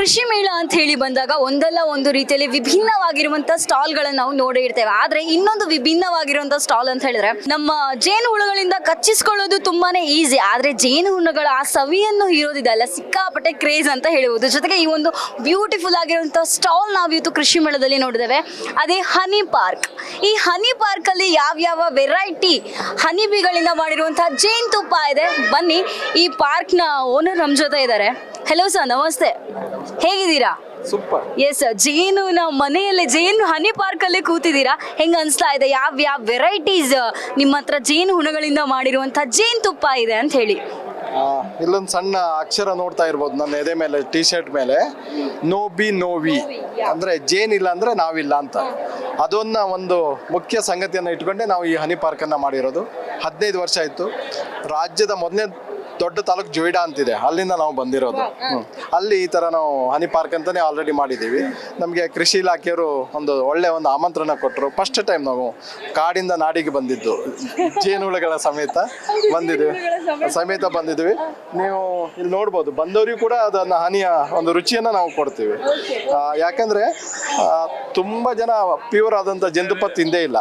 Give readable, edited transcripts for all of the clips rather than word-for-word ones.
ಕೃಷಿ ಮೇಳ ಅಂತ ಹೇಳಿ ಬಂದಾಗ ಒಂದಲ್ಲ ಒಂದು ರೀತಿಯಲ್ಲಿ ವಿಭಿನ್ನವಾಗಿರುವಂತಹ ಸ್ಟಾಲ್ಗಳನ್ನು ನಾವು ನೋಡೇ ಇರ್ತೇವೆ. ಆದ್ರೆ ಇನ್ನೊಂದು ವಿಭಿನ್ನವಾಗಿರುವಂತಹ ಸ್ಟಾಲ್ ಅಂತ ಹೇಳಿದ್ರೆ ನಮ್ಮ ಜೇನು ಹುಳುಗಳಿಂದ ಕಚ್ಚಿಸ್ಕೊಳ್ಳೋದು ತುಂಬಾನೇ ಈಸಿ. ಆದ್ರೆ ಜೇನು ಹುಳುಗಳ ಆ ಸವಿಯನ್ನು ಹೀರೋದಿದಲ್ಲ ಸಿಕ್ಕಾಪಟ್ಟೆ ಕ್ರೇಜ್ ಅಂತ ಹೇಳ್ಬೋದು. ಜೊತೆಗೆ ಈ ಒಂದು ಬ್ಯೂಟಿಫುಲ್ ಆಗಿರುವಂತಹ ಸ್ಟಾಲ್ ನಾವು ಇವತ್ತು ಕೃಷಿ ಮೇಳದಲ್ಲಿ ನೋಡಿದ್ದೇವೆ. ಅದೇ ಹನಿ ಪಾರ್ಕ್. ಈ ಹನಿ ಪಾರ್ಕ್ ಅಲ್ಲಿ ಯಾವ್ಯಾವ ವೆರೈಟಿ ಹನಿ ಬಿಗಳಿಂದ ಮಾಡಿರುವಂತಹ ಜೇನುತುಪ್ಪ ಇದೆ. ಬನ್ನಿ, ಈ ಪಾರ್ಕ್ ನ ಓನರ್ ನಮ್ಮ ಜೊತೆ ಇದ್ದಾರೆ. ಹೆಲೋ ಸರ್, ನಮಸ್ತೆ, ಹೇಗಿದ್ದೀರಾ? ಸೂಪರ್. ಎಸ್, ಜೇನು ನಾವು ಮನೆಯಲ್ಲೇ ಜೇನು ಹನಿ ಪಾರ್ಕ್ ಅಲ್ಲೇ ಕೂತಿದ್ದೀರಾ. ಹೆಂಗ ಅನ್ಸ್ತಾ ಇದೆ? ಯಾವ ವೆರೈಟೀಸ್ ನಿಮ್ಮ ಹತ್ರ ಜೇನು ಹುಳುಗಳಿಂದ ಮಾಡಿರುವಂತಹ ಜೇನುತುಪ್ಪ ಇದೆ ಅಂತ ಹೇಳಿ. ಇಲ್ಲೊಂದು ಸಣ್ಣ ಅಕ್ಷರ ನೋಡ್ತಾ ಇರ್ಬೋದು ನನ್ನ ಎದೆ ಮೇಲೆ, ಟಿ ಶರ್ಟ್ ಮೇಲೆ, ನೋವಿ ಅಂದ್ರೆ ಜೇನಿಲ್ಲ ಅಂದ್ರೆ ನಾವಿಲ್ಲ ಅಂತ. ಅದನ್ನ ಒಂದು ಮುಖ್ಯ ಸಂಗತಿಯನ್ನು ಇಟ್ಕೊಂಡೆ ನಾವು ಈ ಹನಿ ಪಾರ್ಕ್ ಅನ್ನ ಮಾಡಿರೋದು. 15 ವರ್ಷ ಆಯ್ತು. ರಾಜ್ಯದ ಮೊದಲನೇ ದೊಡ್ಡ ತಾಲೂಕು ಜೊಯ್ಡಾ ಅಂತಿದೆ, ಅಲ್ಲಿಂದ ನಾವು ಬಂದಿರೋದು. ಅಲ್ಲಿ ಈ ತರ ನಾವು ಹನಿ ಪಾರ್ಕ್ ಅಂತಾನೆ ಆಲ್ರೆಡಿ ಮಾಡಿದ್ದೀವಿ. ನಮಗೆ ಕೃಷಿ ಇಲಾಖೆಯವರು ಒಂದು ಒಳ್ಳೆ ಆಮಂತ್ರಣ ಕೊಟ್ಟರು. ಫಸ್ಟ್ ಟೈಮ್ ನಾವು ಕಾಡಿಂದ ನಾಡಿಗೆ ಬಂದಿದ್ದು, ಜೇನುಹುಳುಗಳ ಸಮೇತ ಬಂದಿದ್ವಿ. ನೀವು ಇಲ್ಲಿ ನೋಡ್ಬೋದು, ಬಂದವರಿಗೂ ಕೂಡ ಅದನ್ನ ಹನಿಯ ಒಂದು ರುಚಿಯನ್ನ ನಾವು ಕೊಡ್ತೀವಿ. ಯಾಕಂದ್ರೆ ತುಂಬಾ ಜನ ಪ್ಯೂರ್ ಆದಂತ ಜೇನುತುಪ್ಪ ತಿಂದೇ ಇಲ್ಲ.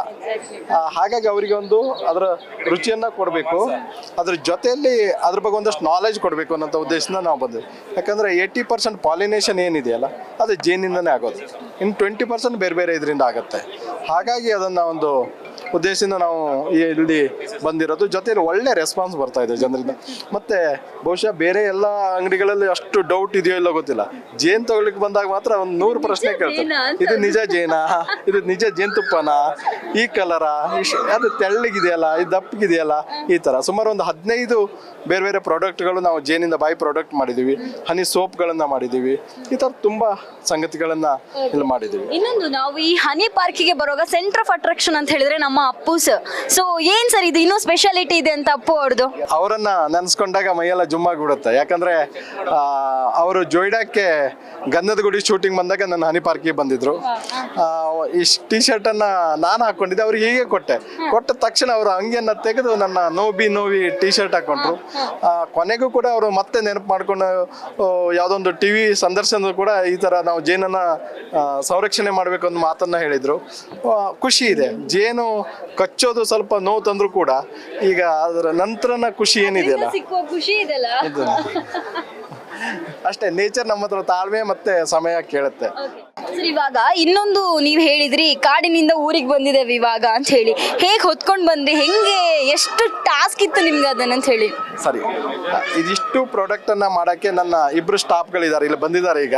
ಹಾಗಾಗಿ ಅವರಿಗೆ ಅದರ ರುಚಿಯನ್ನ ಕೊಡಬೇಕು, ಅದ್ರ ಜೊತೆಯಲ್ಲಿ ಅದ್ರ ಬಗ್ಗೆ ಒಂದಷ್ಟು ನಾಲೆಜ್ ಕೊಡಬೇಕು ಅನ್ನೋ ಉದ್ದೇಶದಿಂದ ನಾವು ಬಂದ್ವಿ. ಯಾಕಂದ್ರೆ 80% ಪಾಲಿನೇಷನ್ ಏನಿದೆಯಲ್ಲ ಅದು ಜೇನಿಂದನೇ ಆಗೋದು, ಇನ್ನು 20% ಬೇರೆ ಬೇರೆ ಇದರಿಂದ ಆಗುತ್ತೆ. ಹಾಗಾಗಿ ಅದನ್ನ ಒಂದು ಉದ್ದೇಶದಿಂದ ನಾವು ಇಲ್ಲಿ ಬಂದಿರೋದು. ಜೊತೆಲಿ ಒಳ್ಳೆ ರೆಸ್ಪಾನ್ಸ್ ಬರ್ತಾ ಇದೆ ಜನರಿಂದ. ಮತ್ತೆ ಬಹುಶಃ ಬೇರೆ ಎಲ್ಲ ಅಂಗಡಿಗಳಲ್ಲಿ ಅಷ್ಟು ಡೌಟ್ ಇದೆಯೋ ಇಲ್ಲ ಗೊತ್ತಿಲ್ಲ, ಜೇನು ತಗೊಳ್ಳಿಕ್ಕೆ ಬಂದಾಗ ಮಾತ್ರ 100 ಪ್ರಶ್ನೆ ಕೇಳ್ತಾರೆ. ಇದು ನಿಜ ಜೇನಾ, ಇದು ನಿಜ ಜೇನುತುಪ್ಪನಾ, ಈ ಕಲರಾ, ಅದು ತೆಳ್ಳಗಿದೆಯಲ್ಲ, ಇದು ದಪ್ಪಗಿದೆಯಲ್ಲ, ಈ ತರ ಸುಮಾರು ಒಂದು 15 ಬೇರೆ ಬೇರೆ ಪ್ರಾಡಕ್ಟ್ಗಳು ನಾವು ಜೇನಿಂದ ಬೈ ಪ್ರಾಡಕ್ಟ್ ಮಾಡಿದೀವಿ. ಹನಿ ಸೋಪ್ಗಳನ್ನ ಮಾಡಿದೀವಿ. ಈ ತರ ತುಂಬಾ ಸಂಗತಿಗಳನ್ನ ಇಲ್ಲಿ ಮಾಡಿದೀವಿ. ಇನ್ನೊಂದು, ನಾವು ಈ ಹನಿ ಪಾರ್ಕಿಗೆ ಬರುವಾಗ ಸೆಂಟರ್ ಆಫ್ ಅಟ್ರಾಕ್ಷನ್ ಅಂತ ಹೇಳಿದ್ರೆ ನಮ್ಮ ಅಪ್ಪು ಸರ್. ಸೊ ಏನ್ ಸರ್ ಇದು ಇನ್ನೂ ಸ್ಪೆಷಾಲಿಟಿ ಇದೆ ಅಂತ ಅಪ್ಪು ಅವ್ರದ್ದು? ಅವರನ್ನ ನೆನ್ಸ್ಕೊಂಡಾಗ ಮೈಯೆಲ್ಲ ಜುಮ್ಮಾಗ್ಬಿಡುತ್ತೆ. ಯಾಕಂದ್ರೆ ಅವರು ಜೊಯ್ಡಾಕ್ಕೆ ಗಂಧದ ಗುಡಿ ಶೂಟಿಂಗ್ ಬಂದಾಗ ನನ್ನ ಹನಿ ಪಾರ್ಕಿಗೆ ಬಂದಿದ್ರು. ಈ ಟಿ ಶರ್ಟ್ ಅನ್ನ ನಾನು ಹಾಕೊಂಡಿದ್ದೆ, ಅವ್ರಿಗೆ ಹೀಗೆ ಕೊಟ್ಟ ತಕ್ಷಣ ಅವರು ಅಂಗಿಯನ್ನ ತೆಗೆದು ನನ್ನ ನೋವಿ ಟಿ ಶರ್ಟ್ ಹಾಕೊಂಡ್ರು. ಕೊನೆಗೂ ಕೂಡ ಅವರು ಮತ್ತೆ ನೆನಪು ಮಾಡ್ಕೊಂಡು ಯಾವುದೊಂದು ಟಿವಿ ಸಂದರ್ಶನದ ಕೂಡ ಈ ತರ ನಾವು ಜೇನನ್ನ ಸಂರಕ್ಷಣೆ ಮಾಡಬೇಕು ಅಂತ ಮಾತನ್ನ ಹೇಳಿದ್ರು. ಖುಷಿ ಇದೆ. ಜೇನು ಕಚ್ಚೋದು ಸ್ವಲ್ಪ ನೋವು ತಂದ್ರು ಕೂಡ ಈಗ ಅದರ ನಂತರನ ಖುಷಿ ಏನಿದೆಯಲ್ಲ, ಖುಷಿ ಇದೆಲ್ಲ ಅಷ್ಟೇ. ನೇಚರ್ ನಮ್ಮ ಹತ್ರ ತಾಳ್ಮೆ ಮತ್ತೆ ಸಮಯ ಕೇಳುತ್ತೆ. ಸರ್, ಇವಾಗ ಇನ್ನೊಂದು ನೀವು ಹೇಳಿದ್ರಿ ಕಾಡಿನಿಂದ ಊರಿಗೆ ಬಂದಿದ್ದೇವೆ ಇವಾಗ ಅಂತ ಹೇಳಿ. ಹೇಗೆ ಹೊತ್ಕೊಂಡು ಬಂದ್ರಿ? ಹೆಂಗೆ, ಎಷ್ಟು ಟಾಸ್ಕ್ ಇತ್ತು ನಿಮ್ಗೆ ಅದನ್ನ ಅಂತ ಹೇಳಿ? ಸರಿ, ಇದಿಷ್ಟು ಪ್ರಾಡಕ್ಟ್ ಅನ್ನ ಮಾಡಕ್ಕೆ ನನ್ನ 2 ಸ್ಟಾಫ್ಗಳಿದ್ದಾರೆ, ಇಲ್ಲಿ ಬಂದಿದ್ದಾರೆ ಈಗ.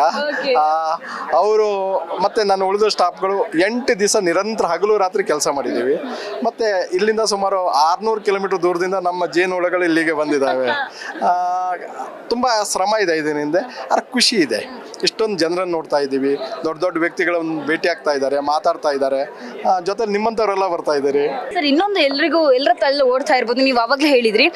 ಅವರು ಮತ್ತೆ ನನ್ನ ಉಳಿದ ಸ್ಟಾಫ್ಗಳು 8 ದಿವಸ ನಿರಂತರ ಹಗಲು ರಾತ್ರಿ ಕೆಲಸ ಮಾಡಿದ್ದೀವಿ. ಮತ್ತೆ ಇಲ್ಲಿಂದ ಸುಮಾರು 600 ಕಿಲೋಮೀಟರ್ ದೂರದಿಂದ ನಮ್ಮ ಜೇನುಹುಳುಗಳು ಇಲ್ಲಿಗೆ ಬಂದಿದ್ದಾವೆ. ತುಂಬಾ ಶ್ರಮ ಇದೆ ಇದರಿಂದ, ಆದ್ರೆ ಖುಷಿ ಇದೆ. ಇಷ್ಟೊಂದು ಜನರನ್ನು ನೋಡ್ತಾ ಇದ್ದೀವಿ, ದೊಡ್ಡ ದೊಡ್ಡ ವ್ಯಕ್ತಿಗಳನ್ನು ಭೇಟಿ ಆಗ್ತಾ ಇದ್ದಾರೆ, ಮಾತಾಡ್ತಾ ಇದ್ದಾರೆ, ಜೊತೆ ನಿಮ್ಮಂಥವರೆಲ್ಲ ಬರ್ತಾ ಇದ್ದೀರಿ. ಸರ್, ಇನ್ನೊಂದು ಎಲ್ಲರ ತಲೆ ಓಡ್ತಾ ಇರ್ಬೋದು. ನೀವು ಅವಾಗಲೇ ಹೇಳಿದ್ರಿ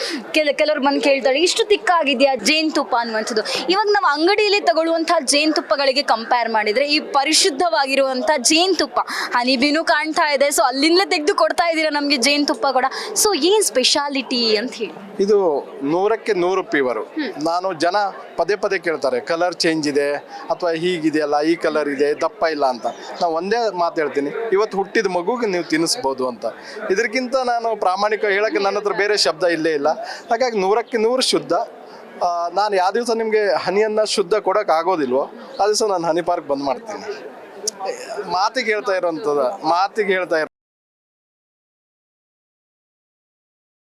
ಕೆಲವರು ಬಂದು ಕೇಳ್ತಾರೆ ಇಷ್ಟು ತಿಕ್ಕಾಗಿದೆಯಾ ಜೇನುತುಪ್ಪ ಅನ್ನುವಂಥದ್ದು. ಇವಾಗ ನಾವು ಅಂಗಡಿಯಲ್ಲಿ ತಗೊಳ್ಳುವಂತಹ ಜೇನುತುಪ್ಪಗಳಿಗೆ ಕಂಪೇರ್ ಮಾಡಿದ್ರೆ ಈ ಪರಿಶುದ್ಧವಾಗಿರುವಂತಹ ಜೇನುತುಪ್ಪ ಹನಿಬಿನೂ ಕಾಣ್ತಾ ಇದೆ. ಸೊ ಅಲ್ಲಿಂದಲೇ ತೆಗೆದು ಕೊಡ್ತಾ ಇದ್ದೀರಾ ನಮಗೆ ಜೇನುತುಪ್ಪ ಕೂಡ. ಸೊ ಏನ್ ಸ್ಪೆಷಾಲಿಟಿ ಅಂತ ಹೇಳಿ? ಇದು 100ಕ್ಕೆ 100 ಪ್ಯೂರ್. ನಾನು ಜನ ಪದೇ ಕೇಳ್ತಾರೆ, ಕಲರ್ ಚೇಂಜ್ ಇದೆ ಅಥವಾ ಹೀಗಿದೆಯಲ್ಲ, ಈ ಕಲರ್ ಇದೆ, ದಪ್ಪ ಇಲ್ಲ ಅಂತ. ನಾವು ಒಂದೇ ಮಾತು ಹೇಳ್ತೀನಿ, ಇವತ್ತು ಹುಟ್ಟಿದ ಮಗುಗೆ ನೀವು ತಿನ್ನಿಸ್ಬೋದು ಅಂತ. ಇದಕ್ಕಿಂತ ನಾನು ಪ್ರಾಮಾಣಿಕ ಹೇಳಕ್ಕೆ ನನ್ನ ಹತ್ರ ಬೇರೆ ಶಬ್ದ ಇಲ್ಲೇ ಇಲ್ಲ. ಹಾಗಾಗಿ 100ಕ್ಕೆ 100 ಶುದ್ಧ. ನಾನು ಯಾವ ದಿವಸ ನಿಮಗೆ ಹನಿಯನ್ನು ಶುದ್ಧ ಕೊಡೋಕೆ ಆಗೋದಿಲ್ವೋ ಆ ದಿವಸ ನಾನು ಹನಿ ಪಾರ್ಕ್ ಬಂದ್ ಮಾಡ್ತೀನಿ. ಮಾತಿಗೆ ಹೇಳ್ತಾ